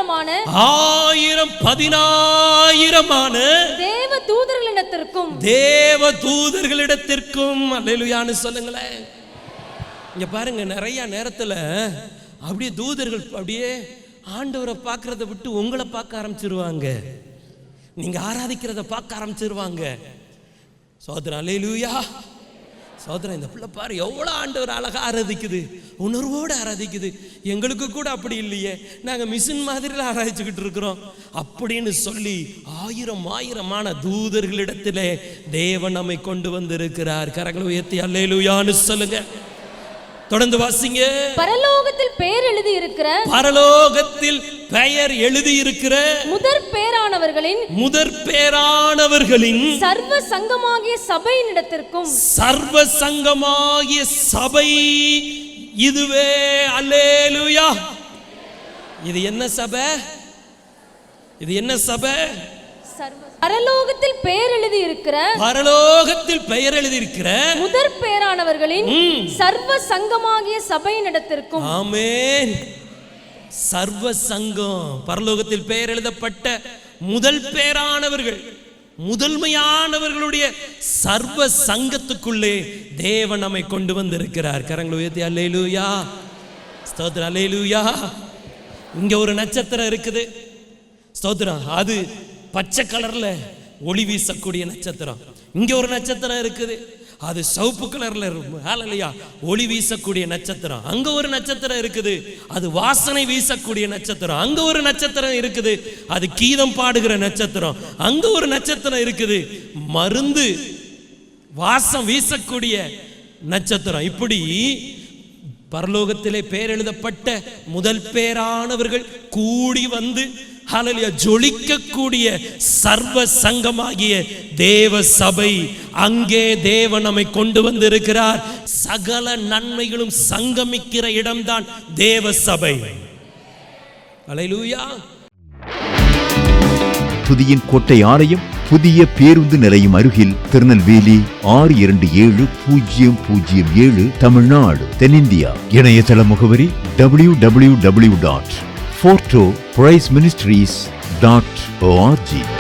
10,000 தேவ தூதர்களிடத்திற்கும் அல்லேலூயான்னு சொல்லுங்களேன். இங்க பாருங்க, நிறைய நேரத்துல அப்படியே தூதர்கள் அப்படியே ஆண்டவரை பார்க்கறத விட்டு உங்களை பார்க்க ஆரம்பிச்சிருவாங்க, நீங்க ஆராதிக்கிறத பார்க்க ஆரம்பிச்சிருவாங்க. சோதரன் அல்லேலூயா. சோதரன், இந்த பிள்ளை பாரு எவ்வளோ ஆண்டவர் அழகா ஆராதிக்குது, உணர்வோடு ஆராதிக்குது. எங்களுக்கு கூட அப்படி இல்லையே, நாங்கள் மிஷின் மாதிரிலாம் ஆராதிச்சுக்கிட்டு இருக்கிறோம் அப்படின்னு சொல்லி ஆயிரமான தூதர்களிடத்திலே தேவன் நம்மை கொண்டு வந்திருக்கிறார். கரங்களை உயர்த்தி அல்லேலூயான்னு சொல்லுங்க. தொடர்ந்து வாசிங்க. பரலோகத்தில் பெயர் எழுதி இருக்கிற முதற் பேரானவர்களின் சர்வ சங்கமாகிய சபை இதுவே. அல்லேலூயா. இது என்ன சபை? பரலோகத்தில் பெயர் எழுதியிருக்கிற முதற் பேரானவர்களின் சர்வ சங்கமாகிய சபையினிடத்திற்கும். ஆமென். சர்வ சங்கம், பரலோகத்தில் பெயர் எழுதப்பட்ட முதல் பேரானவர்கள், முதன்மையானவர்களுடைய சர்வ சங்கத்துக்குள்ளே தேவன் நம்மை கொண்டு வந்திருக்கிறார். கரங்களை உயர்த்தி அல்லேலூயா, ஸ்தோத்திரம், அல்லேலூயா. இங்க ஒரு நட்சத்திரம் இருக்குது, ஸ்தோத்திரம். அது பச்சை கலர்ல ஒளி வீசக்கூடிய நட்சத்திரம். இங்க ஒரு நட்சத்திரம் இருக்குது, அது சிவப்பு கலர்ல ஹல்லேலூயா ஒளி வீசக்கூடிய நட்சத்திரம். அங்க ஒரு நட்சத்திரம் இருக்குது, அது வாசனை வீசக்கூடிய நட்சத்திரம். அங்க ஒரு நட்சத்திரம் இருக்குது, அது கீதம் பாடுகிற நட்சத்திரம். அங்க ஒரு நட்சத்திரம் இருக்குது, மருந்து வாசம் வீசக்கூடிய நட்சத்திரம். இப்படி பரலோகத்திலே பேர் எழுதப்பட்ட முதல் பேரானவர்கள் கூடி வந்து ஹல்லேலூயா ஜொலிக்கக்கூடிய சர்வ சங்கமாகிய தேவ சபை, அங்கே தேவன் நம்மை கொண்டு வந்திருக்கிறார். சகல நன்மைகளும் சங்கமிக்கிற இடம்தான் தேவ சபை. அல்லேலூயா. புதிய கோட்டை ஆலயம் புதிய பேருந்து நிலையம் அருகில், திருநெல்வேலி 620007 தமிழ்நாடு, தென்னிந்தியா. இணையதள முகவரி www.fortopriceministries.org.